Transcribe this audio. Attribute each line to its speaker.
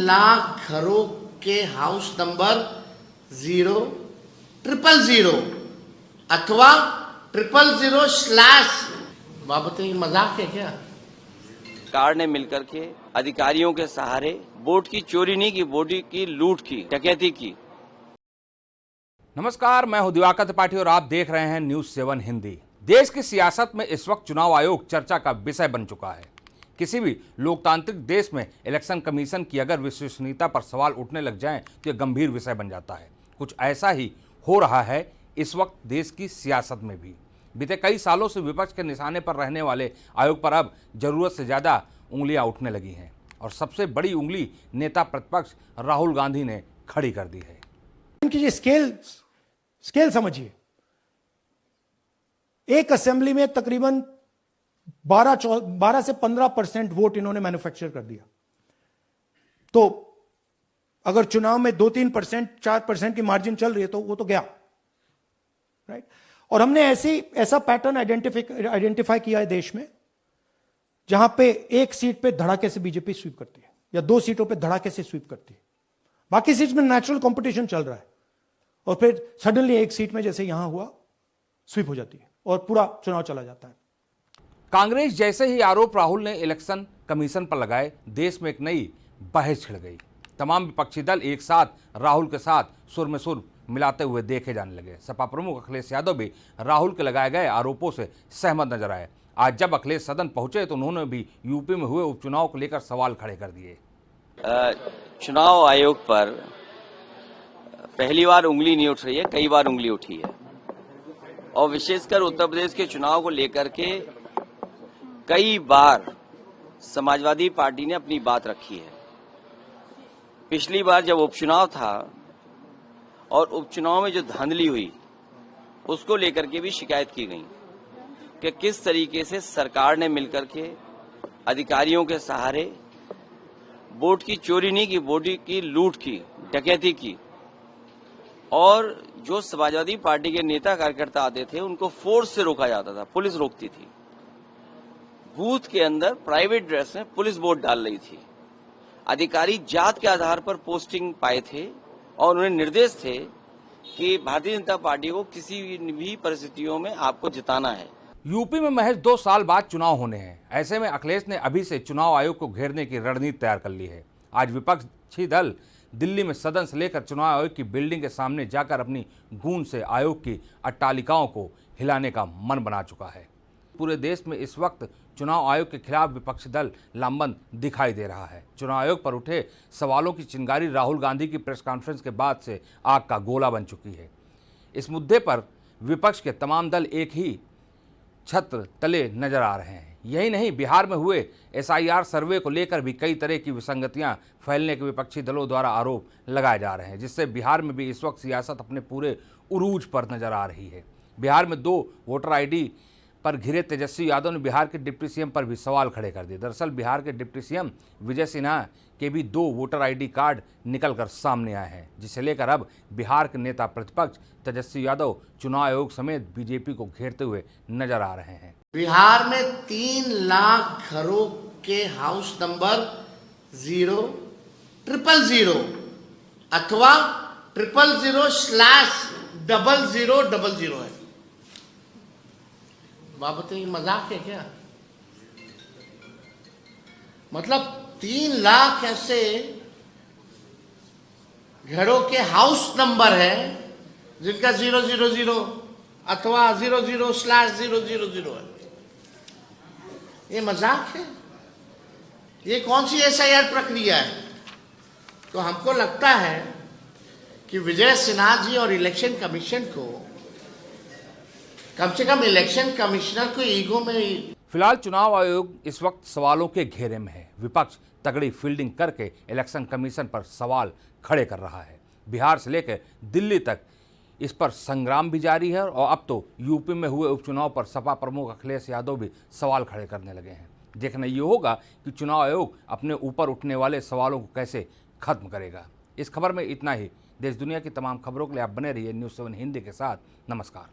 Speaker 1: लाख घरों के house number 00000 अथवा 000/। बाबत ये मजाक है क्या?
Speaker 2: सरकार ने मिलकर के अधिकारियों के सहारे वोट की चोरी नहीं की, वोट की लूट की, डकैती की।
Speaker 3: नमस्कार, मैं हूं दिवाकर त्रिपाठी और आप देख रहे हैं न्यूज 7 हिंदी। देश की सियासत में इस वक्त चुनाव आयोग चर्चा का विषय बन चुका है। किसी भी लोकतांत्रिक देश में इलेक्शन कमीशन की अगर विश्वसनीयता पर सवाल उठने लग जाएं तो यह गंभीर विषय बन जाता है। कुछ ऐसा ही हो रहा है इस वक्त देश की सियासत में भी। बीते कई सालों से विपक्ष के निशाने पर रहने वाले आयोग पर अब जरूरत से ज्यादा उंगलियां उठने लगी हैं और सबसे बड़ी उंगली नेता प्रतिपक्ष राहुल गांधी ने खड़ी कर दी है।
Speaker 4: इनकी स्केल समझिए, एक असेंबली में तकरीबन 12 से 15% वोट इन्होंने मैन्युफैक्चर कर दिया। तो अगर चुनाव में 2-3%, 4% की मार्जिन चल रही है तो वो तो गया, राइट। और हमने ऐसा पैटर्न आइडेंटिफाई किया है देश में, जहां पे एक सीट पे धड़ाके से बीजेपी स्वीप करती है या 2 सीटों पे धड़ाके से स्वीप करती है। बाकी सीट में नेचुरल कंपटीशन चल रहा है और फिर सडनली एक सीट में जैसे यहां हुआ स्वीप हो जाती है और पूरा चुनाव चला जाता है।
Speaker 3: कांग्रेस जैसे ही आरोप राहुल ने इलेक्शन कमीशन पर लगाए, देश में एक नई बहस छिड़ गई। तमाम विपक्षी दल एक साथ राहुल के साथ सुर में सुर मिलाते हुए देखे जाने लगे। सपा प्रमुख अखिलेश यादव भी राहुल के लगाए गए आरोपों से सहमत नजर आए। आज जब अखिलेश सदन पहुंचे तो उन्होंने भी यूपी में हुए उपचुनाव को लेकर सवाल खड़े कर दिए।
Speaker 2: चुनाव आयोग पर पहली बार उंगली नहीं उठ रही है, कई बार उंगली उठी है और विशेषकर उत्तर प्रदेश के चुनाव को लेकर के कई बार समाजवादी पार्टी ने अपनी बात रखी है। पिछली बार जब उपचुनाव था और उपचुनाव में जो धांधली हुई उसको लेकर के भी शिकायत की गई कि किस तरीके से सरकार ने मिलकर के अधिकारियों के सहारे वोट की चोरी नहीं की, वोट की लूट की, डकैती की और जो समाजवादी पार्टी के नेता कार्यकर्ता आते थे उनको फोर्स से रोका जाता था, पुलिस रोकती थी। बूथ के अंदर प्राइवेट ड्रेस में पुलिस वोट डाल रही थी। अधिकारी जात के आधार पर पोस्टिंग पाए थे और उन्हें निर्देश थे कि भारतीय जनता पार्टी को किसी भी परिस्थितियों में आपको जिताना है।
Speaker 3: यूपी में महज 2 साल बाद चुनाव होने हैं। ऐसे में अखिलेश ने अभी से चुनाव आयोग को घेरने की रणनीति तैयार कर ली है। आज विपक्षी दल दिल्ली में सदन से लेकर चुनाव आयोग की बिल्डिंग के सामने जाकर अपनी गूंज से आयोग की अट्टालिकाओं को हिलाने का मन बना चुका है। पूरे देश में इस वक्त चुनाव आयोग के खिलाफ विपक्षी दल लामबंद दिखाई दे रहा है। चुनाव आयोग पर उठे सवालों की चिंगारी राहुल गांधी की प्रेस कॉन्फ्रेंस के बाद से आग का गोला बन चुकी है। इस मुद्दे पर विपक्ष के तमाम दल एक ही छत्र तले नजर आ रहे हैं। यही नहीं, बिहार में हुए SIR सर्वे को लेकर भी कई तरह की विसंगतियां फैलने के विपक्षी दलों द्वारा आरोप लगाए जा रहे हैं, जिससे बिहार में भी इस वक्त सियासत अपने पूरे उरूज पर नजर आ रही है। बिहार में 2 वोटर ID पर घिरे तेजस्वी यादव ने बिहार के डिप्टी CM पर भी सवाल खड़े कर दिए। दरअसल बिहार के डिप्टी CM विजय सिन्हा के भी 2 वोटर ID कार्ड निकलकर सामने आए हैं, जिसे लेकर अब बिहार के नेता प्रतिपक्ष तेजस्वी यादव चुनाव आयोग समेत बीजेपी को घेरते हुए नजर आ रहे हैं।
Speaker 1: बिहार में 3 लाख घरों के हाउस नंबर 00000 अथवा 000/0000 है। बाबत ये मजाक है क्या? मतलब 3 लाख ऐसे घरों के हाउस नंबर है जिनका 000 अथवा 00/000 है। ये मजाक है? ये कौन सी SIR प्रक्रिया है? तो हमको लगता है कि विजय सिन्हा जी और इलेक्शन कमीशन को कम से कम इलेक्शन कमिश्नर को ईगो में।
Speaker 3: फिलहाल चुनाव आयोग इस वक्त सवालों के घेरे में है। विपक्ष तगड़ी फील्डिंग करके इलेक्शन कमीशन पर सवाल खड़े कर रहा है। बिहार से लेकर दिल्ली तक इस पर संग्राम भी जारी है और अब तो यूपी में हुए उपचुनाव पर सपा प्रमुख अखिलेश यादव भी सवाल खड़े करने लगे हैं। देखना ये होगा कि चुनाव आयोग अपने ऊपर उठने वाले सवालों को कैसे खत्म करेगा। इस खबर में इतना ही। देश दुनिया की तमाम खबरों के लिए आप बने रहिए न्यूज़ 7 हिंदी के साथ। नमस्कार।